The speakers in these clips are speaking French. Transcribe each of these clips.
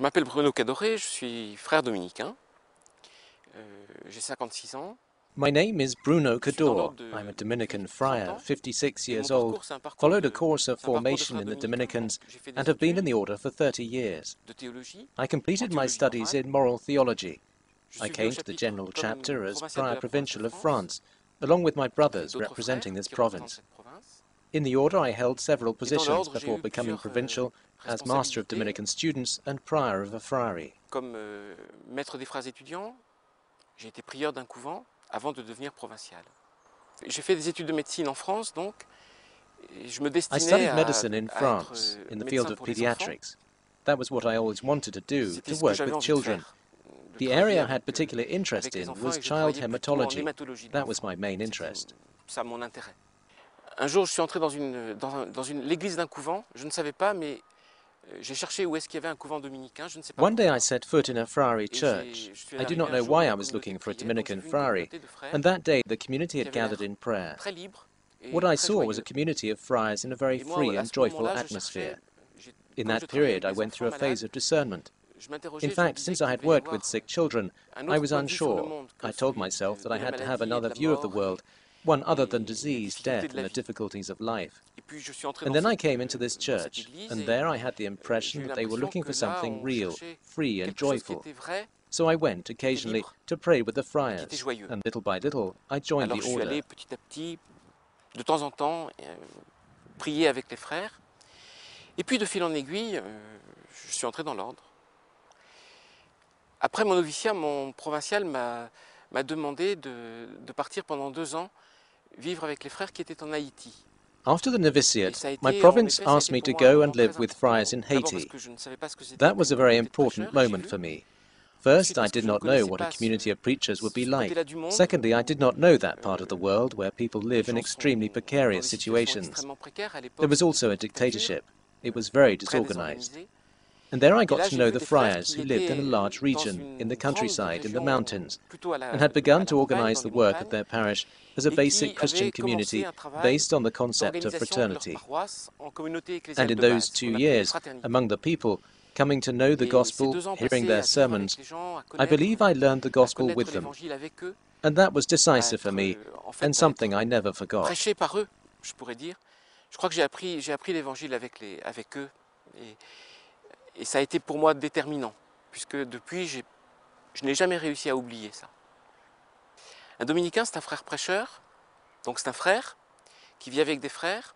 Je m'appelle Bruno Cadoré, je suis frère dominicain. J'ai 56 ans. My name is Bruno Cadoré. I'm a Dominican friar, 56 years old, followed a course of formation in the Dominicans, and have been in the order for 30 years. I completed my studies in moral theology. I came to the General Chapter as Prior Provincial of France, along with my brothers representing this province. In the order I held several positions before becoming provincial as Master of Dominican Students and Prior of a Friary. Comme maître des frères étudiants, j'ai été prieur d'un couvent avant de devenir provincial. J'ai fait des études de médecine en France, donc, et je me destinais I studied medicine in France, in the field of pour les enfants. pediatrics. That was what I always wanted to do, C'était to ce que work j'avais with envie de children. faire, de The travailler area I avec, had particular interest avec les in enfants, was et je child travaillais plutôt en hematology. hématologie That was d'enfants. my main C'était interest. ça mon intérêt. Un jour, je suis entré dans l'église d'un couvent, je ne savais pas, mais j'ai cherché où est-ce qu'il y avait un couvent dominicain, je ne sais pas One day I pourquoi. set foot in a friary Et church. je suis I did arrivé not un know jour dans why la I was communauté looking de for a prière, donc j'ai Dominican vu une friary, communauté de frères and that day the community qui had avait l'air gathered in prayer. très libre et What I très saw was a joyeux. community of friars in a very Et moi, free à and ce joyful moment-là, je atmosphere. cherchais, In comme je that travaillais period avec I des went through enfants a phase malades, of discernment. je m'interrogeais, In je me fact, disais since I qu'il had devait y worked avoir with sick children, un I autre was point de vue sur le unsure. monde que I told celui myself that de I la had to have maladie et de another la view of the mort world, one other than et des disease, difficultés death, de la and the vie. difficulties of life. Et puis je suis entré And dans then I cette, came into this dans cette church, église and et there I had the j'ai impression eu that they were l'impression looking que for là, something on real, cherchait free and quelque chose qui joyful. était vrai, So I went qui était occasionally libre to pray with the et qui était friars, joyeux. and little by little I joined Alors the je suis order. allé petit à petit, de temps en temps, prier avec les frères. Et puis de fil en aiguille, je suis entré dans l'ordre. Après mon noviciat, mon provincial m'a demandé de partir pendant 2 ans vivre avec les frères qui étaient en Haïti. After the Et novitiate, ça a my été, en province effet, ça a asked été me pour to moi un go and moment très live with important. friars in D'abord parce Haiti. que je ne savais pas ce que c'était That qu'une was a very communauté de important prêcheurs, et j'ai moment vu. for me. Ensuite First, I parce que did je ne not know connaissais what a pas community of preachers would be ce like. côté-là du monde. Secondly, I did not know that part of the Euh, world where people les live in gens extremely sont dans precarious des situations situations. extrêmement précaires. À There l'époque, was c'était also une a dictature dictatorship. It was very très disorganized. désorganisée. And there I Et got là, to j'ai know vu the des frères friars qui who lived in a étaient large dans region, in the une grande countryside, in the région mountains, plutôt and had à begun la to montagne, organize dans the les work of montagnes, their parish as a et basic qui Christian avaient commencé community un travail based on the concept of d'organisation de leur fraternity. paroisse en communauté And ecclésiale in de those base, ce 2 qu'on appelait les years, fraternités. among the people, coming to know the Et ces gospel, 2 ans hearing passés their à vivre avec sermons, les gens, I believe I learned the à gospel connaître with them. l'évangile avec eux, And that was à decisive for être, me, en and fait, à something être I never forgot. prêché par eux, je pourrais dire. Je crois que j'ai appris l'évangile avec eux. Et ça a été pour moi déterminant, puisque depuis, je n'ai jamais réussi à oublier ça. Un dominicain, c'est un frère prêcheur, donc c'est un frère qui vit avec des frères,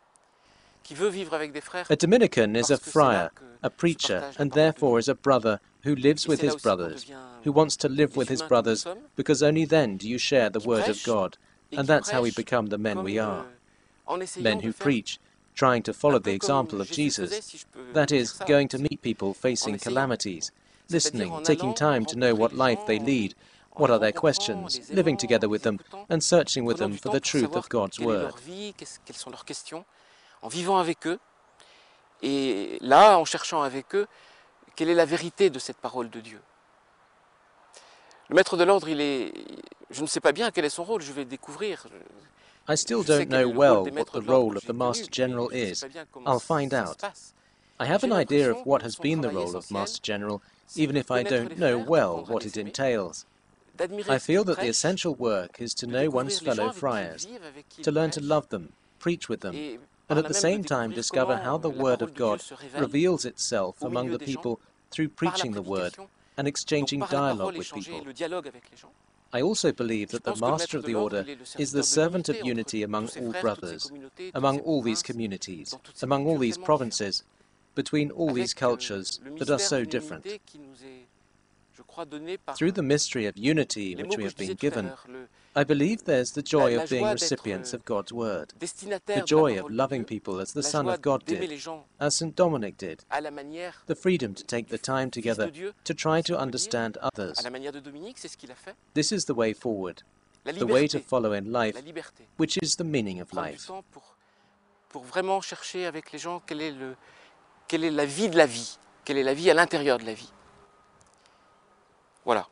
qui veut vivre avec des frères. A Dominican is a Parce que c'est là friar, que a se preacher, partage la and parole de therefore Dieu. is a brother who lives Et with c'est là his aussi qu'on brothers, devient who wants to live des with his humains comme nous brothers, sommes, because only then do you share the qui word of prêchent God, et and qui that's how we prêchent become the men we comme, are. en Men essayant de who faire preach, trying to un follow the peu comme example of Jésus faisait, Jesus, si je peux that dire is, ça, going to meet people en facing essayant, calamities, c'est-à-dire listening, en taking allant time to know rencontrer what les life they gens, lead, en what les are their rencontrant, en questions, les living aimant, together en with les them, écoutant, and searching en with prenant them du for temps the pour truth savoir of God's quelle est leur word. vie, quelles sont leurs questions, en vivant avec eux, et là, en cherchant avec eux, quelle est la vérité de cette parole de Dieu. Le maître de l'ordre, je ne sais pas bien quel est son rôle, je vais découvrir. I still Je sais don't quel est know le rôle well des what maîtres the de l'ordre role que of j'ai the Master connus, mais General je ne sais is. pas bien comment I'll find ça se out. passe. I have J'ai an idea of l'impression what que has son been the travail role of essentiel, Master General, c'est even de if I connaître don't les know frères, well d'apprendre à what les it aimer, entails. d'admirer I ce qu'ils feel that the prêchent, essential work is to de know one's découvrir les gens fellow avec qui ils friars, vivent, avec qui to ils learn to prêchent, love them, preach with them, et and par at là the même de same time découvrir discover how comment the la Word parole of de Dieu God se révèle reveals itself au among milieu the des gens, people through par la preaching the Word prédication, and donc exchanging par la dialogue parole with échangée, people. le dialogue avec les gens. I also believe Je that the pense que le Master maître of de the l'ordre, Order il est le is the serviteur de servant of l'unité entre unity tous among ses all frères, toutes ses brothers, communautés, toutes among ses all these provinces, communities, dans toutes ces among all cultures these tellement différentes. provinces, between all these Avec cultures le that are mystère so d'une different. unité qui nous est, je crois, donné par Through the mystery of unity les which mots we que je have disais been tout à given, l'heure, I believe there's the joy la of being joie d'être recipients of God's Word, the destinataire de la joy of parole de loving Dieu, people as the la Son joie of God d'aimer did, les gens as St. Dominic did, à la manière the freedom to take du the time Fils de together Dieu, to try si to on peut dire, understand à others. la manière de Dominique, c'est ce qu'il a fait. This is the way forward, La the way to liberté, follow in life, la liberté. which is the meaning of Prendre du life. temps pour vraiment chercher avec les gens quelle est la vie de la vie, quelle est la vie à l'intérieur de la vie. Voilà.